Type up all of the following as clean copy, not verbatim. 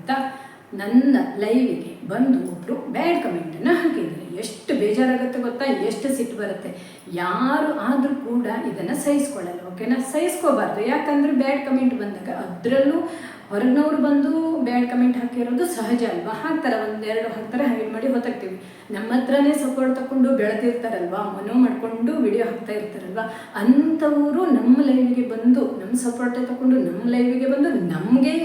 ಆಯಿತಾ. ನನ್ನ ಲೈವಿಗೆ ಬಂದು ಒಬ್ಬರು ಬ್ಯಾಡ್ ಕಮೆಂಟನ್ನು ಹಾಕಿದ್ದಾರೆ. ಎಷ್ಟು ಬೇಜಾರಾಗುತ್ತೆ ಗೊತ್ತಾ, ಎಷ್ಟು ಸಿಟ್ಟು ಬರುತ್ತೆ. ಯಾರು ಆದರೂ ಕೂಡ ಇದನ್ನು ಸಹಿಸ್ಕೊಳ್ಳಲ್ಲ, ಓಕೆನಾ. ಸಹಿಸ್ಕೋಬಾರ್ದು, ಯಾಕಂದರೆ ಬ್ಯಾಡ್ ಕಮೆಂಟ್ ಬಂದಾಗ ಅದರಲ್ಲೂ ಹೊರಗಿನವ್ರು ಬಂದು ಬ್ಯಾಡ್ ಕಮೆಂಟ್ ಹಾಕಿರೋದು ಸಹಜ ಅಲ್ವಾ. ಹಾಕ್ತಾರೆ, ಒಂದೆರಡು ಹಾಕ್ತಾರೆ, ಹೈಡ್ ಮಾಡಿ ಹೊತ್ತಾಗ್ತೀವಿ. ನಮ್ಮ ಹತ್ರನೇ ಸಪೋರ್ಟ್ ತಗೊಂಡು ಬೆಳೆದಿರ್ತಾರಲ್ವಾ, ಮನೋ ಮಾಡಿಕೊಂಡು ವಿಡಿಯೋ ಹಾಕ್ತಾ ಇರ್ತಾರಲ್ವ, ಅಂಥವರು ನಮ್ಮ ಲೈವಿಗೆ ಬಂದು ನಮ್ಮ ಸಪೋರ್ಟೇ ತಗೊಂಡು ನಮ್ಮ ಲೈವಿಗೆ ಬಂದು ನಮಗೆ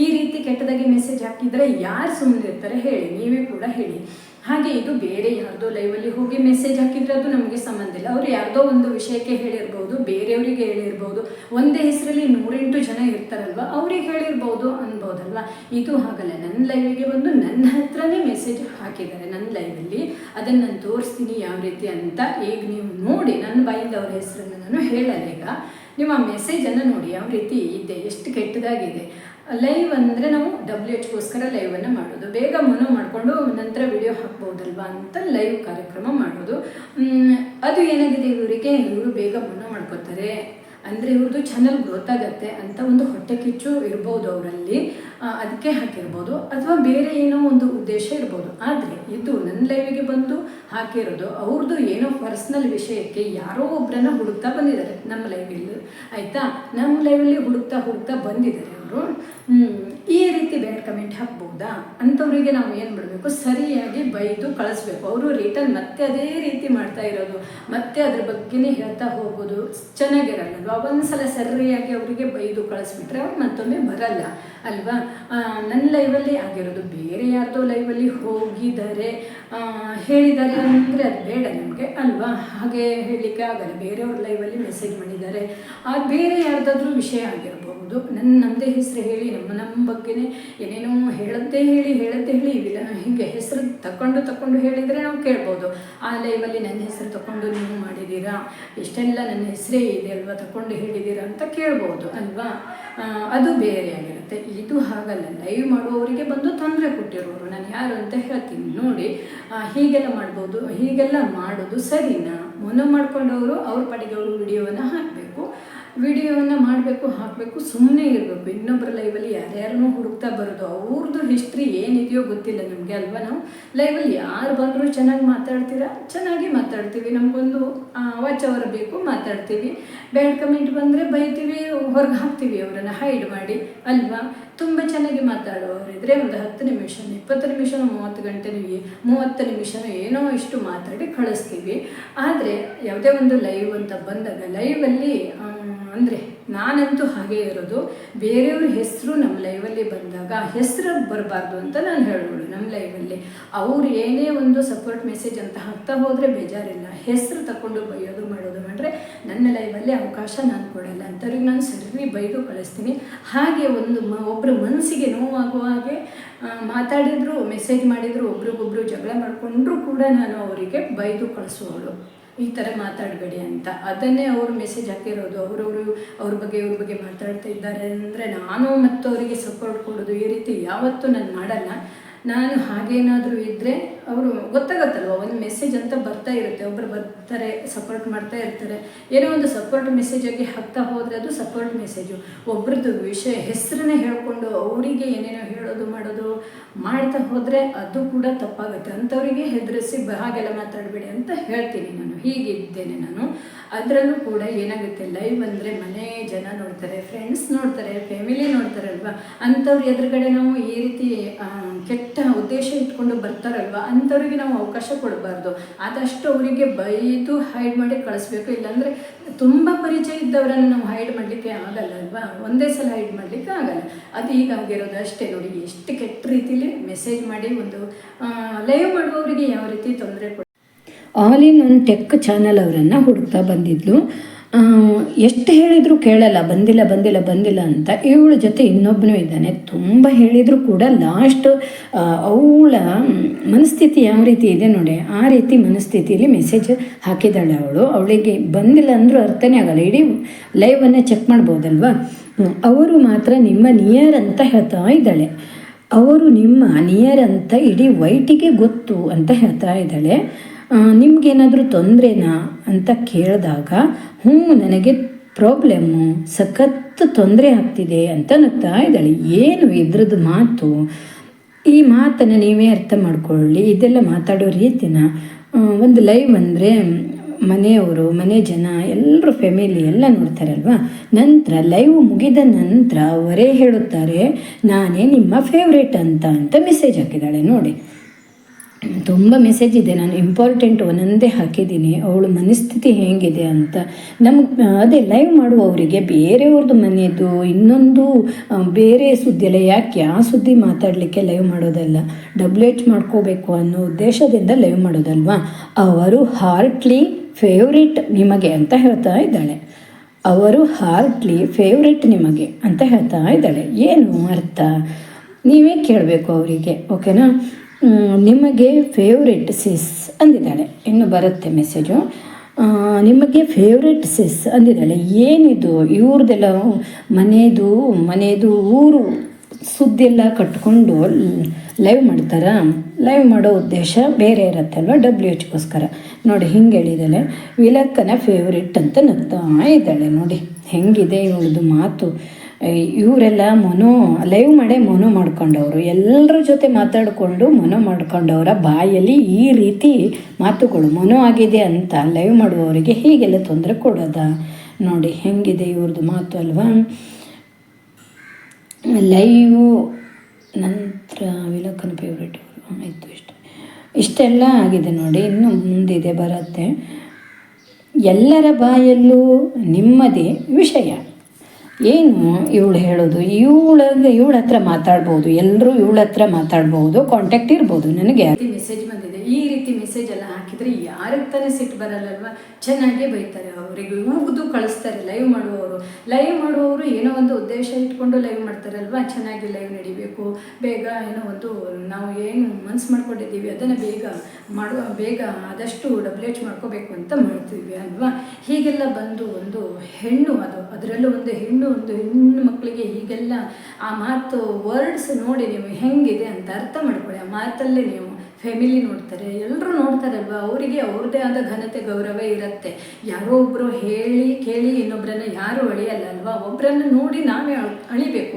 ಈ ರೀತಿ ಕೆಟ್ಟದಾಗಿ ಮೆಸೇಜ್ ಹಾಕಿದರೆ ಯಾರು ಸುಮ್ಮನೆ ಇರ್ತಾರೆ ಹೇಳಿ, ನೀವೇ ಕೂಡ ಹೇಳಿ. ಹಾಗೆ ಇದು ಬೇರೆ ಯಾರ್ದೋ ಲೈವಲ್ಲಿ ಹೋಗಿ ಮೆಸೇಜ್ ಹಾಕಿದ್ರೆ ಅದು ನಮಗೆ ಸಂಬಂಧ ಇಲ್ಲ. ಅವ್ರು ಯಾರ್ದೋ ಒಂದು ವಿಷಯಕ್ಕೆ ಹೇಳಿರ್ಬೋದು, ಬೇರೆಯವರಿಗೆ ಹೇಳಿರ್ಬೋದು. ಒಂದೇ ಹೆಸರಲ್ಲಿ 108 ಜನ ಇರ್ತಾರಲ್ವ, ಅವ್ರಿಗೆ ಹೇಳಿರ್ಬೋದು ಅನ್ಬೋದಲ್ವ. ಇದು ಹಾಗಲ್ಲ, ನನ್ನ ಲೈವಿಗೆ ಬಂದು ನನ್ನ ಹತ್ರನೇ ಮೆಸೇಜ್ ಹಾಕಿದ್ದಾರೆ ನನ್ನ ಲೈವಲ್ಲಿ. ಅದನ್ನು ನಾನು ತೋರಿಸ್ತೀನಿ ಯಾವ ರೀತಿ ಅಂತ. ಈಗ ನೀವು ನೋಡಿ, ನನ್ನ ಬಾಯಿಂದ ಅವ್ರ ಹೆಸರನ್ನು ನಾನು ಹೇಳಲ್ಲ. ಈಗ ನೀವು ಆ ಮೆಸೇಜನ್ನು ನೋಡಿ ಯಾವ ರೀತಿ ಇದೆ, ಎಷ್ಟು ಕೆಟ್ಟದಾಗಿದೆ. ಲೈವ್ ಅಂದರೆ ನಾವು WHಗೋಸ್ಕರ ಲೈವನ್ನು ಮಾಡೋದು, ಬೇಗ ಮನೋ ಮಾಡಿಕೊಂಡು ನಂತರ ವಿಡಿಯೋ ಹಾಕ್ಬೋದಲ್ವಾ ಅಂತ ಲೈವ್ ಕಾರ್ಯಕ್ರಮ ಮಾಡೋದು. ಅದು ಏನಾಗಿದೆ, ಇವರು ಬೇಗ ಮನೋ ಮಾಡ್ಕೋತಾರೆ ಅಂದರೆ ಇವ್ರದ್ದು ಚಾನಲ್ ಗ್ರೋತ್ ಆಗುತ್ತೆ ಅಂತ ಒಂದು ಹೊಟ್ಟೆ ಕಿಚ್ಚು ಇರ್ಬೋದು ಅವರಲ್ಲಿ, ಅದಕ್ಕೆ ಹಾಕಿರ್ಬೋದು. ಅಥವಾ ಬೇರೆ ಏನೋ ಒಂದು ಉದ್ದೇಶ ಇರ್ಬೋದು. ಆದರೆ ಇದು ನನ್ನ ಲೈವಿಗೆ ಬಂದು ಹಾಕಿರೋದು ಅವ್ರದ್ದು ಏನೋ ಪರ್ಸ್ನಲ್ ವಿಷಯಕ್ಕೆ ಯಾರೋ ಒಬ್ಬರನ್ನ ಹುಡುಕ್ತಾ ಬಂದಿದ್ದಾರೆ ನಮ್ಮ ಲೈವಲ್ಲಿ, ಆಯಿತಾ. ನಮ್ಮ ಲೈವಲ್ಲಿ ಹುಡುಕ್ತಾ ಬಂದಿದ್ದಾರೆ ಅವರು. ಈ ರೀತಿ ಬ್ಯಾಡ್ ಕಮೆಂಟ್ ಹಾಕ್ಬೋದಾ ಅಂಥವ್ರಿಗೆ ನಾವು ಏನು ಮಾಡಬೇಕು, ಸರಿಯಾಗಿ ಬೈದು ಕಳಿಸ್ಬೇಕು. ಅವರು ರಿಟರ್ನ್ ಮತ್ತೆ ಅದೇ ರೀತಿ ಮಾಡ್ತಾ ಇರೋದು, ಮತ್ತೆ ಅದ್ರ ಬಗ್ಗೆನೇ ಹೇಳ್ತಾ ಹೋಗೋದು ಚೆನ್ನಾಗಿರಲ್ಲ. ಒಂದು ಸಲ ಸರಿಯಾಗಿ ಅವರಿಗೆ ಬೈದು ಕಳಿಸ್ಬಿಟ್ರೆ ಅವ್ರು ಮತ್ತೊಮ್ಮೆ ಬರಲ್ಲ ಅಲ್ವಾ. ನನ್ನ ಲೈವಲ್ಲಿ ಆಗಿರೋದು, ಬೇರೆ ಯಾರ್ದೋ ಲೈವಲ್ಲಿ ಹೋಗಿದ್ದಾರೆ ಹೇಳಿದ್ದಾರೆ ಅಂದರೆ ಅದು ಬೇಡ ನಮಗೆ ಅಲ್ವಾ. ಹಾಗೆ ಹೇಳಲಿಕ್ಕೆ ಆಗಲ್ಲ. ಬೇರೆಯವ್ರ ಲೈವಲ್ಲಿ ಮೆಸೇಜ್ ಮಾಡಿದ್ದಾರೆ, ಅದು ಬೇರೆ ಯಾರ್ದಾದ್ರೂ ವಿಷಯ ಆಗಿರ್ಬೋದು. ನಮ್ಮದೇ ಹೆಸರು ಹೇಳಿ ನಮ್ಮ ಬಗ್ಗೆನೇ ಏನೇನೋ ಹೇಳದ್ದೇ ಹೇಳಿ ಹೀಗೆ ಹೆಸರು ತಗೊಂಡು ಹೇಳಿದರೆ ನಾವು ಕೇಳ್ಬೋದು. ಆ ಲೈವಲ್ಲಿ ನನ್ನ ಹೆಸರು ತಗೊಂಡು ನೀವು ಮಾಡಿದ್ದೀರಾ, ಇಷ್ಟೆಲ್ಲ ನನ್ನ ಹೆಸರೇ ಇದೆ ಅಲ್ವಾ, ತಗೊಂಡು ಹೇಳಿದ್ದೀರಾ ಅಂತ ಕೇಳ್ಬೋದು ಅಲ್ವಾ. ಅದು ಬೇರೆ ಆಗಿರುತ್ತೆ. ಇದು ಹಾಗಲ್ಲ, ಲೈವ್ ಮಾಡುವವರಿಗೆ ಬಂದು ತೊಂದರೆ ಕೊಟ್ಟಿರೋರು ನಾನು ಯಾರು ಅಂತ ಹೇಳ್ತೀನಿ ನೋಡಿ. ಹೀಗೆಲ್ಲ ಮಾಡ್ಬೋದು, ಹೀಗೆಲ್ಲ ಮಾಡೋದು ಸರಿನಾ? ಮನೋ ಮಾಡ್ಕೊಂಡವರು ಅವ್ರ ಪಾಟಿಗೆ ಅವರು ವಿಡಿಯೋವನ್ನು ಹಾಕಬೇಕು, ಸುಮ್ಮನೆ ಇರಬೇಕು. ಇನ್ನೊಬ್ಬರ ಲೈವಲ್ಲಿ ಯಾರ್ಯಾರನ್ನೂ ಹುಡುಕ್ತಾ ಬರೋದು, ಅವ್ರದ್ದು ಹಿಸ್ಟ್ರಿ ಏನಿದೆಯೋ ಗೊತ್ತಿಲ್ಲ ನಮಗೆ ಅಲ್ವಾ. ನಾವು ಲೈವಲ್ಲಿ ಯಾರು ಬಂದರೂ ಚೆನ್ನಾಗಿ ಮಾತಾಡ್ತೀರಾ, ಚೆನ್ನಾಗಿ ಮಾತಾಡ್ತೀವಿ, ನಮಗೊಂದು ವಾಚ್ ಅವರ್ ಬೇಕು, ಮಾತಾಡ್ತೀವಿ. ಬ್ಯಾಡ್ ಕಮೆಂಟ್ ಬಂದರೆ ಬೈತೀವಿ, ಹೊರಗೆ ಹಾಕ್ತೀವಿ ಅವರನ್ನು ಹೈಡ್ ಮಾಡಿ ಅಲ್ವಾ. ತುಂಬ ಚೆನ್ನಾಗಿ ಮಾತಾಡೋರಿದ್ರೆ ಒಂದು 10 ನಿಮಿಷ 20 ನಿಮಿಷ 30 ನಿಮಿಷ ಏನೋ ಇಷ್ಟು ಮಾತಾಡಿ ಕಳಿಸ್ತೀವಿ. ಆದರೆ ಯಾವುದೇ ಒಂದು ಲೈವ್ ಅಂತ ಬಂದಾಗ ಲೈವಲ್ಲಿ ಅಂದರೆ ನಾನಂತೂ ಹಾಗೇ ಇರೋದು, ಬೇರೆಯವ್ರ ಹೆಸರು ನಮ್ಮ ಲೈವಲ್ಲಿ ಬಂದಾಗ ಹೆಸರು ಬರಬಾರ್ದು ಅಂತ ನಾನು ಹೇಳೋಳು. ನಮ್ಮ ಲೈವಲ್ಲಿ ಅವ್ರು ಏನೇ ಒಂದು ಸಪೋರ್ಟ್ ಮೆಸೇಜ್ ಅಂತ ಹಾಕ್ತಾ ಹೋದರೆ ಬೇಜಾರಿಲ್ಲ, ಹೆಸರು ತಗೊಂಡು ಬೈಯೋದು ಮಾಡೋದು ಮಾಡಿದ್ರೆ ನನ್ನ ಲೈವಲ್ಲಿ ಅವಕಾಶ ನಾನು ಕೊಡಲ್ಲ. ಅಂಥವ್ರಿಗೆ ನಾನು ಸರಿ ಬೈದು ಕಳಿಸ್ತೀನಿ. ಹಾಗೆ ಒಬ್ಬರ ಮನಸ್ಸಿಗೆ ನೋವಾಗುವ ಹಾಗೆ ಮಾತಾಡಿದ್ರು, ಮೆಸೇಜ್ ಮಾಡಿದ್ರು, ಒಬ್ರಿಗೊಬ್ರು ಜಗಳ ಮಾಡಿಕೊಂಡ್ರೂ ಕೂಡ ನಾನು ಅವರಿಗೆ ಬೈದು ಕಳಿಸೋಳು, ಈ ಥರ ಮಾತಾಡಬೇಡಿ ಅಂತ. ಅದನ್ನೇ ಅವರು ಮೆಸೇಜ್ ಹಾಕಿರೋದು. ಅವ್ರ ಬಗ್ಗೆ ಇವ್ರ ಬಗ್ಗೆ ಮಾತಾಡ್ತಾ ಇದ್ದಾರೆ ಅಂದರೆ ನಾನು ಮತ್ತು ಅವರಿಗೆ ಸಪೋರ್ಟ್ ಕೊಡೋದು ಈ ರೀತಿ ಯಾವತ್ತೂ ನಾನು ಮಾಡಲ್ಲ. ನಾನು ಹಾಗೇನಾದರೂ ಇದ್ದರೆ ಅವರು ಗೊತ್ತಾಗತ್ತಲ್ವ, ಒಂದು ಮೆಸೇಜ್ ಅಂತ ಬರ್ತಾ ಇರುತ್ತೆ, ಒಬ್ಬರು ಬರ್ತಾರೆ ಸಪೋರ್ಟ್ ಮಾಡ್ತಾ ಇರ್ತಾರೆ, ಏನೋ ಒಂದು ಸಪೋರ್ಟ್ ಮೆಸೇಜಾಗಿ ಹಾಕ್ತಾ ಹೋದರೆ ಅದು ಸಪೋರ್ಟ್ ಮೆಸೇಜು. ಒಬ್ರದ್ದು ವಿಷಯ ಹೆಸರನ್ನೇ ಹೇಳ್ಕೊಂಡು ಅವರಿಗೆ ಏನೇನೋ ಹೇಳೋದು ಮಾಡೋದು ಮಾಡ್ತಾ ಹೋದರೆ ಅದು ಕೂಡ ತಪ್ಪಾಗುತ್ತೆ. ಅಂಥವರಿಗೆ ಹೆದರಿಸಿ ಹಾಗೆಲ್ಲ ಮಾತಾಡಬೇಡಿ ಅಂತ ಹೇಳ್ತೀನಿ ನಾನು. ಹೀಗಿದ್ದೇನೆ ನಾನು. ಅದರಲ್ಲೂ ಕೂಡ ಏನಾಗುತ್ತೆ, ಲೈವ್ ಅಂದರೆ ಮನೆ ಜನ ನೋಡ್ತಾರೆ, ಫ್ರೆಂಡ್ಸ್ ನೋಡ್ತಾರೆ, ಫ್ಯಾಮಿಲಿ ನೋಡ್ತಾರಲ್ವ, ಅಂಥವ್ರ ಎದುರುಗಡೆ ನಾವು ಈ ರೀತಿ ಕೆಟ್ಟ ಉದ್ದೇಶ ಇಟ್ಕೊಂಡು ಬರ್ತಾರಲ್ವ, ಅಂಥವ್ರಿಗೆ ನಾವು ಅವಕಾಶ ಕೊಡಬಾರ್ದು. ಆದಷ್ಟು ಅವರಿಗೆ ಬೈದು ಹೈಡ್ ಮಾಡಿ ಕಳಿಸ್ಬೇಕು. ಇಲ್ಲಾಂದರೆ ತುಂಬ ಪರಿಚಯ ಇದ್ದವರನ್ನು ನಾವು ಹೈಡ್ ಮಾಡಲಿಕ್ಕೆ ಆಗಲ್ಲ ಅಲ್ವಾ, ಒಂದೇ ಸಲ ಹೈಡ್ ಮಾಡಲಿಕ್ಕೆ ಆಗಲ್ಲ. ಅದು ಹೀಗಾಗಿರೋದು ಅಷ್ಟೇ. ನೋಡಿ ಎಷ್ಟು ಕೆಟ್ಟ ರೀತಿಲಿ ಮೆಸೇಜ್ ಮಾಡಿ ಒಂದು ಲೈವ್ ಮಾಡುವವರಿಗೆ ಯಾವ ರೀತಿ ತೊಂದರೆ all in one tech channel ಅವರನ್ನು ಹುಡುಕ್ತಾ ಬಂದಿದ್ಲು. ಎಷ್ಟು ಹೇಳಿದರೂ ಕೇಳಲ್ಲ, ಬಂದಿಲ್ಲ ಅಂತ. ಇವಳ ಜೊತೆ ಇನ್ನೊಬ್ಬನೂ ಇದ್ದಾನೆ, ತುಂಬ ಹೇಳಿದರೂ ಕೂಡ ಲಾಸ್ಟ್ ಅವಳ ಮನಸ್ಥಿತಿ ಯಾವ ರೀತಿ ಇದೆ ನೋಡಿ, ಆ ರೀತಿ ಮನಸ್ಥಿತಿಯಲ್ಲಿ ಮೆಸೇಜ್ ಹಾಕಿದ್ದಾಳೆ ಅವಳು. ಅವಳಿಗೆ ಬಂದಿಲ್ಲ ಅಂದರೂ ಅರ್ಥನೇ ಆಗಲ್ಲ. ಇಡೀ ಲೈವನ್ನು ಚೆಕ್ ಮಾಡ್ಬೋದಲ್ವ. ಅವರು ಮಾತ್ರ ನಿಮ್ಮ ನಿಯರ್ ಅಂತ ಹೇಳ್ತಾ ಇದ್ದಾಳೆ. ಅವರು ನಿಮ್ಮ ನಿಯರ್ ಅಂತ ಇಡೀ ವೈಟಿಗೆ ಗೊತ್ತು ಅಂತ ಹೇಳ್ತಾ ಇದ್ದಾಳೆ. ನಿಮಗೇನಾದರೂ ತೊಂದರೆನಾ ಅಂತ ಕೇಳಿದಾಗ ನನಗೆ ಪ್ರಾಬ್ಲಮ್ಮು, ಸಖತ್ ಸಖತ್ ತೊಂದರೆ ಆಗ್ತಿದೆ ಅಂತ ನಗ್ತಾ ಇದ್ದಾಳೆ. ಏನು ಇದ್ರದ್ದು ಮಾತು? ಈ ಮಾತನ್ನು ನೀವೇ ಅರ್ಥ ಮಾಡ್ಕೊಳ್ಳಿ. ಇದೆಲ್ಲ ಮಾತಾಡೋ ರೀತಿನ ಒಂದು ಲೈವ್ ಅಂದರೆ ಮನೆಯವರು, ಮನೆ ಜನ, ಎಲ್ಲರೂ ಫ್ಯಾಮಿಲಿ ಎಲ್ಲ ನೋಡ್ತಾರಲ್ವ. ನಂತರ ಲೈವ್ ಮುಗಿದ ನಂತರ ಅವರೇ ಹೇಳುತ್ತಾರೆ, ನಾನೇ ನಿಮ್ಮ ಫೇವ್ರೇಟ್ ಅಂತ ಮೆಸೇಜ್ ಹಾಕಿದ್ದಾಳೆ ನೋಡಿ. ತುಂಬ ಮೆಸೇಜ್ ಇದೆ, ನಾನು ಇಂಪಾರ್ಟೆಂಟ್ ಒಂದೊಂದೇ ಹಾಕಿದ್ದೀನಿ. ಅವಳ ಮನಸ್ಥಿತಿ ಹೇಗಿದೆ ಅಂತ. ನಮಗೆ ಅದೇ ಲೈವ್ ಮಾಡುವವರಿಗೆ ಬೇರೆಯವ್ರದ್ದು ಮನೆಯದು ಇನ್ನೊಂದು ಬೇರೆ ಸುದ್ದಿ ಎಲ್ಲ ಯಾಕೆ ಆ ಸುದ್ದಿ ಮಾತಾಡಲಿಕ್ಕೆ ಲೈವ್ ಮಾಡೋದಲ್ಲ, WH ಮಾಡ್ಕೋಬೇಕು ಅನ್ನೋ ಉದ್ದೇಶದಿಂದ ಲೈವ್ ಮಾಡೋದಲ್ವಾ. ಅವರು ಹಾರ್ಟ್ಲಿ ಫೇವ್ರೇಟ್ ನಿಮಗೆ ಅಂತ ಹೇಳ್ತಾ ಇದ್ದಾಳೆ. ಅವರು ಹಾರ್ಟ್ಲಿ ಫೇವ್ರೇಟ್ ನಿಮಗೆ ಅಂತ ಹೇಳ್ತಾ ಇದ್ದಾಳೆ. ಏನು ಅರ್ಥ ನೀವೇ ಕೇಳಬೇಕು ಅವರಿಗೆ, ಓಕೆನಾ. ನಿಮಗೆ ಫೇವ್ರೇಟ್ ಸಿಸ್ ಅಂದಿದ್ದಾಳೆ. ಇನ್ನು ಬರುತ್ತೆ ಮೆಸೇಜು. ನಿಮಗೆ ಫೇವ್ರೇಟ್ ಸಿಸ್ ಅಂದಿದ್ದಾಳೆ. ಏನಿದು ಇವ್ರದ್ದೆಲ್ಲ ಮನೆಯದು ಊರು ಸುದ್ದಿ ಎಲ್ಲ ಕಟ್ಕೊಂಡು ಲೈವ್ ಮಾಡ್ತಾರಾ? ಲೈವ್ ಮಾಡೋ ಉದ್ದೇಶ ಬೇರೆ ಇರತ್ತಲ್ವ, WHಗೋಸ್ಕರ. ನೋಡಿ ಹಿಂಗೆ ಹೇಳಿದ್ದಾಳೆ, ವಿಲಕ್ಕನ ಫೇವ್ರೇಟ್ ಅಂತ ನಗ್ತಾ ಇದ್ದಾಳೆ. ನೋಡಿ ಹೆಂಗಿದೆ ಇವಳದು ಮಾತು. ಇವರೆಲ್ಲ ಲೈವ್ ಮಾಡೇ ಮಾಡ್ಕೊಂಡವರು, ಎಲ್ಲರ ಜೊತೆ ಮಾತಾಡಿಕೊಂಡು ಮಾಡ್ಕೊಂಡವರ ಬಾಯಲ್ಲಿ ಈ ರೀತಿ ಮಾತುಗಳು ಆಗಿದೆ ಅಂತ ಲೈವ್ ಮಾಡುವವರಿಗೆ ಹೀಗೆಲ್ಲ ತೊಂದರೆ ಕೊಡೋದ? ನೋಡಿ ಹೆಂಗಿದೆ ಇವ್ರದ್ದು ಮಾತು ಅಲ್ವಾ. ಲೈವು ನಂತರ ವಿಲಕ್ಕನ ಫೇವ್ರೇಟ್ ಆಯಿತು. ಇಷ್ಟೆಲ್ಲ ಆಗಿದೆ ನೋಡಿ. ಇನ್ನು ಮುಂದಿದೆ ಬರುತ್ತೆ. ಎಲ್ಲರ ಬಾಯಲ್ಲೂ ನಿಮ್ಮದೇ ವಿಷಯ. ಏನು ಇವಳು ಹೇಳೋದು? ಇವಳ ಹತ್ರ ಮಾತಾಡ್ಬೋದು, ಎಲ್ಲರೂ ಇವಳ ಹತ್ರ ಮಾತಾಡ್ಬೋದು, ಕಾಂಟ್ಯಾಕ್ಟ್ ಇರ್ಬೋದು. ನನಗೆ ಮೆಸೇಜ್ ಬಂದಿದೆ. ಈ ರೀತಿ ಮೆಸೇಜ್ ಎಲ್ಲ ಹಾಕಿದರೆ ಯಾರಿಗೆ ತಾನೇ ಸಿಟ್ಟು ಬರಲ್ಲಲ್ವ? ಚೆನ್ನಾಗೇ ಬೈತಾರೆ, ಅವರಿಗೆ ಉಗಿದು ಕಳಿಸ್ತಾರೆ. ಲೈವ್ ಮಾಡುವವರು ಏನೋ ಒಂದು ಉದ್ದೇಶ ಇಟ್ಕೊಂಡು ಲೈವ್ ಮಾಡ್ತಾರಲ್ವ. ಚೆನ್ನಾಗಿ ಲೈವ್ ನಡಿಬೇಕು, ಬೇಗ ಏನೋ ಒಂದು ನಾವು ಏನು ಮನ್ಸು ಮಾಡ್ಕೊಂಡಿದ್ದೀವಿ ಅದನ್ನು ಬೇಗ ಆದಷ್ಟು WH ಮಾಡ್ಕೋಬೇಕು ಅಂತ ಮಾಡ್ತೀವಿ ಅಲ್ವಾ. ಹೀಗೆಲ್ಲ ಬಂದು ಒಂದು ಹೆಣ್ಣು, ಅದರಲ್ಲೂ ಒಂದು ಹೆಣ್ಣು ಮಕ್ಕಳಿಗೆ ಹೀಗೆಲ್ಲ ಆ ಮಾತು ವರ್ಡ್ಸ್ ನೋಡಿ ನೀವು ಹೆಂಗಿದೆ ಅಂತ ಅರ್ಥ ಮಾಡ್ಕೊಳ್ಳಿ. ಆ ಮಾತಲ್ಲೇ ನೀವು ಫ್ಯಾಮಿಲಿ ನೋಡ್ತಾರೆ, ಎಲ್ಲರೂ ನೋಡ್ತಾರಲ್ವ. ಅವರಿಗೆ ಅವ್ರದ್ದೇ ಆದ ಘನತೆ ಗೌರವ ಇರುತ್ತೆ. ಯಾರೋ ಒಬ್ಬರು ಹೇಳಿ ಕೇಳಿ ಇನ್ನೊಬ್ಬರನ್ನ ಯಾರೂ ಅಳಿಯಲ್ಲ ಅಲ್ವಾ. ಒಬ್ಬರನ್ನ ನೋಡಿ ನಾವೇ ಅಳಿಬೇಕು.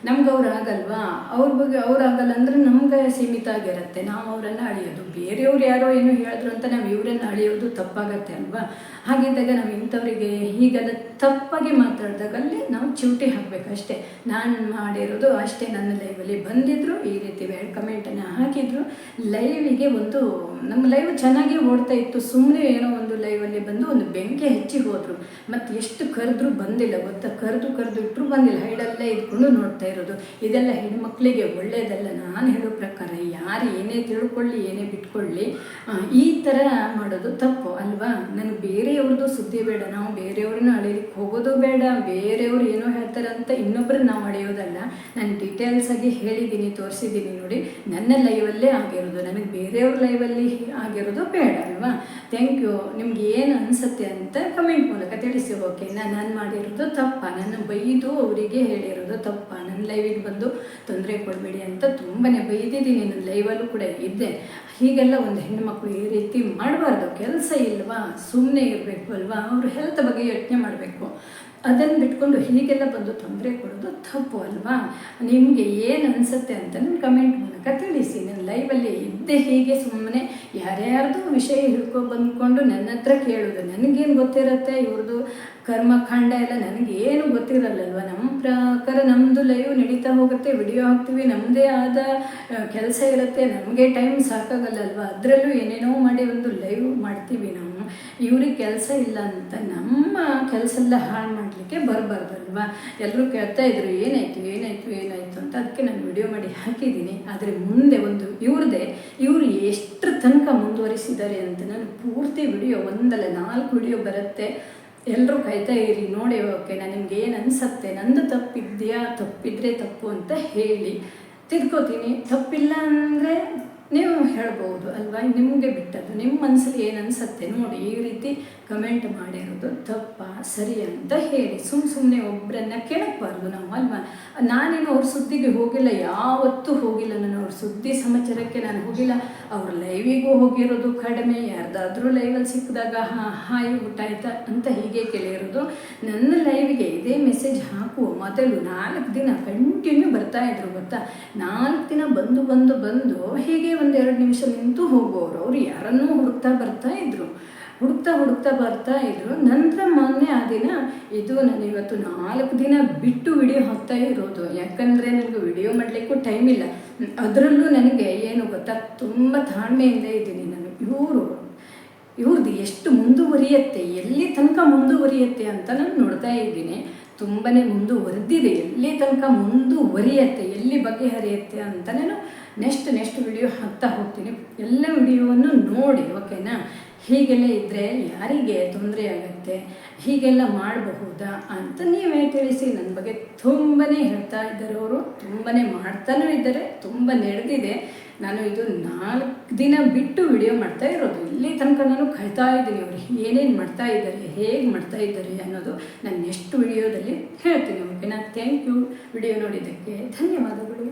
ನಮ್ಗೆ ಅವ್ರು ಆಗಲ್ವಾ, ಅವ್ರ ಬಗ್ಗೆ ಅವ್ರು ಆಗಲ್ಲ ಅಂದರೆ ನಮ್ಗೆ ಸೀಮಿತ ಆಗಿರುತ್ತೆ. ನಾವು ಅವರನ್ನು ಅಳಿಯೋದು, ಬೇರೆಯವ್ರು ಯಾರೋ ಏನೋ ಹೇಳಿದ್ರು ಅಂತ ನಾವು ಇವರನ್ನು ಅಳಿಯೋದು ತಪ್ಪಾಗತ್ತೆ ಅಲ್ವಾ. ಹಾಗಿದ್ದಾಗ ನಾವು ಇಂಥವರಿಗೆ ಹೀಗೆಲ್ಲ ತಪ್ಪಾಗಿ ಮಾತಾಡಿದಾಗಲ್ಲಿ ನಾವು ಚಿವುಟಿ ಹಾಕಬೇಕಷ್ಟೇ. ನಾನು ಮಾಡಿರೋದು ಅಷ್ಟೇ. ನನ್ನ ಲೈವಲ್ಲಿ ಬಂದಿದ್ದರು, ಈ ರೀತಿ ಕಮೆಂಟನ್ನು ಹಾಕಿದ್ರು. ಲೈವಿಗೆ ನಮ್ಮ ಲೈವ್ ಚೆನ್ನಾಗಿ ಓಡ್ತಾ ಇತ್ತು. ಸುಮ್ಮನೆ ಏನೋ ಒಂದು ಲೈವಲ್ಲಿ ಬಂದು ಒಂದು ಬೆಂಕಿ ಹಚ್ಚಿ ಹೋದರು. ಮತ್ತು ಎಷ್ಟು ಕರೆದ್ರೂ ಬಂದಿಲ್ಲ ಗೊತ್ತಾ. ಕರೆದು ಇಟ್ಟರು ಬಂದಿಲ್ಲ. ಹೈಡಲ್ಲೇ ಇದ್ಕೊಂಡು ನೋಡ್ತಾ ಇರೋದು. ಇದೆಲ್ಲ ಹೆಣ್ಮಕ್ಳಿಗೆ ಒಳ್ಳೆಯದಲ್ಲ. ನಾನು ಹೇಳೋ ಪ್ರಕಾರ ಯಾರು ಏನೇ ತಿಳ್ಕೊಳ್ಳಿ, ಏನೇ ಬಿಟ್ಕೊಳ್ಳಿ, ಈ ಥರ ಮಾಡೋದು ತಪ್ಪು ಅಲ್ವಾ. ನನಗೆ ಬೇರೆಯವ್ರದ್ದು ಸುದ್ದಿ ಬೇಡ. ನಾವು ಬೇರೆಯವ್ರನ್ನ ಅಳಿಲಿಕ್ಕೆ ಹೋಗೋದು ಬೇಡ. ಬೇರೆಯವ್ರು ಏನೋ ಹೇಳ್ತಾರೆ ಅಂತ ಇನ್ನೊಬ್ಬರನ್ನ ನಾವು ಅಳೆಯೋದಲ್ಲ. ನಾನು ಡೀಟೇಲ್ಸಾಗಿ ಹೇಳಿದ್ದೀನಿ, ತೋರಿಸಿದ್ದೀನಿ ನೋಡಿ. ನನ್ನ ಲೈವಲ್ಲೇ ಆಗಿರೋದು, ನನಗೆ ಬೇರೆಯವ್ರ ಲೈವಲ್ಲಿ ಆಗಿರೋದು ಬೇಡ ಅಲ್ವಾ. Thank you. ನಿಮ್ಗೆ ಏನು ಅನಿಸುತ್ತೆ ಅಂತ ಕಮೆಂಟ್ ಮೂಲಕ ತಿಳಿಸಿ. ಓಕೆ, ನಾನು ಮಾಡಿರೋದು ತಪ್ಪ, ನನ್ನ ಬೈದು ಅವರಿಗೆ ಹೇಳಿರೋದು ತಪ್ಪ, ನನ್ನ ಲೈವಿಗೆ ಬಂದು ತೊಂದರೆ ಕೊಡಬೇಡಿ ಅಂತ ತುಂಬಾ ಬೈದಿದ್ದೀನಿ. ನನ್ನ ಲೈವಲ್ಲೂ ಕೂಡ ಇದ್ದೆ. ಹೀಗೆಲ್ಲ ಒಂದು ಹೆಣ್ಣುಮಕ್ಕಳು ಈ ರೀತಿ ಮಾಡಬಾರ್ದು. ಕೆಲಸ ಇಲ್ವಾ, ಸುಮ್ಮನೆ ಇರಬೇಕು ಅಲ್ವಾ. ಅವರು ಹೆಲ್ತ್ ಬಗ್ಗೆ ಯೋಚನೆ ಮಾಡಬೇಕು. ಅದನ್ನು ಬಿಟ್ಕೊಂಡು ಹೀಗೆಲ್ಲ ಬಂದು ತೊಂದರೆ ಕೊಡೋದು ತಪ್ಪು ಅಲ್ವಾ. ನಿಮಗೆ ಏನು ಅನಿಸುತ್ತೆ ಅಂತ ನನ್ನ ಕಮೆಂಟ್ ಮೂಲಕ ತಿಳಿಸಿ. ನಾನು ಲೈವಲ್ಲಿ ಇದ್ದೆ ಹೀಗೆ ಸುಮ್ಮನೆ ಯಾರ್ಯಾರ್ದು ವಿಷಯ ಬಂದ್ಕೊಂಡು ನನ್ನ ಹತ್ರ ಕೇಳೋದು. ನನಗೇನು ಗೊತ್ತಿರುತ್ತೆ ಇವ್ರದ್ದು ಕರ್ಮಕಾಂಡ ಎಲ್ಲ ನನಗೇನು ಗೊತ್ತಿರಲ್ಲಲ್ವ. ನಮ್ಮ ಪ್ರಕಾರ ನಮ್ಮದು ಲೈವ್ ನಡೀತಾ ಹೋಗುತ್ತೆ, ವಿಡಿಯೋ ಹಾಕ್ತೀವಿ, ನಮ್ಮದೇ ಆದ ಕೆಲಸ ಇರುತ್ತೆ, ನಮಗೆ ಟೈಮ್ ಸಾಕಾಗಲ್ಲಲ್ವ. ಅದರಲ್ಲೂ ಏನೇನೋ ಮಾಡಿ ಒಂದು ಲೈವ್ ಮಾಡ್ತೀವಿ ನಾವು. ಇವ್ರಿಗೆ ಕೆಲಸ ಇಲ್ಲ ಅಂತ ನಮ್ಮ ಕೆಲಸ ಎಲ್ಲ ಹಾಳು ಮಾಡಲಿಕ್ಕೆ ಬರಬಾರ್ದಲ್ವ. ಎಲ್ಲರೂ ಕೇಳ್ತಾ ಇದ್ರು ಏನಾಯಿತು ಅಂತ. ಅದಕ್ಕೆ ನಾನು ವಿಡಿಯೋ ಮಾಡಿ ಹಾಕಿದ್ದೀನಿ. ಆದರೆ ಮುಂದೆ ಒಂದು ಇವರು ಎಷ್ಟರ ತನಕ ಮುಂದುವರಿಸಿದ್ದಾರೆ ಅಂತ ನಾನು ಪೂರ್ತಿ ವಿಡಿಯೋ 1 ಅಲ್ಲ 4 ವಿಡಿಯೋ ಬರುತ್ತೆ. ಎಲ್ಲರೂ ಕಾಯ್ತಾ ಇರಿ ನೋಡಿ. ಓಕೆ, ನಾನು ನಿಮ್ಗೆ ಏನು ಅನಿಸುತ್ತೆ, ನಂದು ತಪ್ಪಿದ್ರೆ ತಪ್ಪು ಅಂತ ಹೇಳಿ ತಿದ್ಕೋತೀನಿ. ತಪ್ಪಿಲ್ಲ ಅಂದರೆ ನೀವು ಹೇಳ್ಬೋದು ಅಲ್ವಾ. ನಿಮಗೆ ಬಿಟ್ಟದ್ದು, ನಿಮ್ಮ ಮನಸ್ಸಲ್ಲಿ ಏನು ಅನಿಸುತ್ತೆ ನೋಡಿ. ಈ ರೀತಿ ಕಮೆಂಟ್ ಮಾಡಿರೋದು ತಪ್ಪ ಸರಿ ಅಂತ ಹೇಳಿ. ಸುಮ್ಮನೆ ಒಬ್ಬರನ್ನ ಕೇಳಕ್ಬಾರ್ದು ನಾವು ಅಲ್ವಾ. ನಾನೇನು ಅವ್ರ ಸುದ್ದಿಗೆ ಹೋಗಿಲ್ಲ, ಯಾವತ್ತೂ ಹೋಗಿಲ್ಲ. ನಾನು ಅವ್ರ ಸುದ್ದಿ ಸಮಾಚಾರಕ್ಕೆ ನಾನು ಹೋಗಿಲ್ಲ. ಅವ್ರು ಲೈವಿಗೂ ಹೋಗಿರೋದು ಕಡಿಮೆ, ಯಾರ್ದಾದ್ರೂ ಲೈವಲ್ಲಿ ಸಿಕ್ಕಿದಾಗ ಹಾಯ್ ಊಟ ಆಯ್ತಾ ಅಂತ ಹೀಗೆ ಕೇಳಿರೋದು. ನನ್ನ ಲೈವಿಗೆ ಇದೇ ಮೆಸೇಜ್ ಹಾಕುವ ಮೊದಲು 4 ದಿನ ಕಂಟಿನ್ಯೂ ಬರ್ತಾಯಿದ್ರು ಗೊತ್ತಾ. 4 ದಿನ ಬಂದು ಹೀಗೆ 1-2 ನಿಮಿಷ ನಿಂತು ಹೋಗೋರು. ಅವ್ರು ಯಾರನ್ನೂ ಹುಡುಕ್ತಾ ಬರ್ತಾಯಿದ್ರು. ನಂತರ ಮೊನ್ನೆ ಆ ದಿನ ಇದು ನಾನು ಇವತ್ತು 4 ದಿನ ಬಿಟ್ಟು ವಿಡಿಯೋ ಹಾಕ್ತಾ ಇರೋದು. ಯಾಕಂದರೆ ನನಗೆ ವಿಡಿಯೋ ಮಾಡಲಿಕ್ಕೂ ಟೈಮ್ ಇಲ್ಲ. ಅದರಲ್ಲೂ ನನಗೆ ಏನು ಗೊತ್ತಾ, ತುಂಬ ತಾಳ್ಮೆಯಿಂದ ಇದ್ದೀನಿ ನಾನು. ಇವ್ರದ್ದು ಎಷ್ಟು ಮುಂದುವರಿಯುತ್ತೆ, ಎಲ್ಲಿ ತನಕ ಮುಂದುವರಿಯುತ್ತೆ ಅಂತ ನಾನು ನೋಡ್ತಾ ಇದ್ದೀನಿ. ತುಂಬಾ ಮುಂದುವರೆದಿದೆ, ಎಲ್ಲಿ ತನಕ ಮುಂದುವರಿಯುತ್ತೆ, ಎಲ್ಲಿ ಬಗೆಹರಿಯುತ್ತೆ ಅಂತ ನಾನು ನೆಕ್ಸ್ಟ್ ವಿಡಿಯೋ ಹಾಕ್ತಾ ಹೋಗ್ತೀನಿ. ಎಲ್ಲ ವಿಡಿಯೋವನ್ನು ನೋಡಿ, ಓಕೆನಾ. ಹೀಗೆಲ್ಲ ಇದ್ದರೆ ಯಾರಿಗೆ ತೊಂದರೆ ಆಗುತ್ತೆ, ಹೀಗೆಲ್ಲ ಮಾಡಬಹುದಾ ಅಂತ ನೀವೇ ತಿಳಿಸಿ. ನನ್ನ ಬಗ್ಗೆ ತುಂಬಾ ಹೇಳ್ತಾ ಇದ್ದಾರೆ ಅವರು, ತುಂಬಾ ಮಾಡ್ತಾನೂ ಇದ್ದಾರೆ, ತುಂಬ ನಡೆದಿದೆ. ನಾನು ಇದು 4 ದಿನ ಬಿಟ್ಟು ವಿಡಿಯೋ ಮಾಡ್ತಾ ಇರೋದು. ಇಲ್ಲಿ ತನಕ ನಾನು ಕಾಯ್ತಾ ಇದ್ದೀನಿ ಅವರು ಏನೇನು ಮಾಡ್ತಾ ಇದ್ದಾರೆ, ಹೇಗೆ ಮಾಡ್ತಾ ಇದ್ದಾರೆ ಅನ್ನೋದು ನಾನು ನೆಕ್ಸ್ಟ್ ವಿಡಿಯೋದಲ್ಲಿ ಹೇಳ್ತೀನಿ, ಓಕೆನಾ. ಥ್ಯಾಂಕ್ ಯು ವಿಡಿಯೋ ನೋಡಿದ್ದಕ್ಕೆ ಧನ್ಯವಾದಗಳು.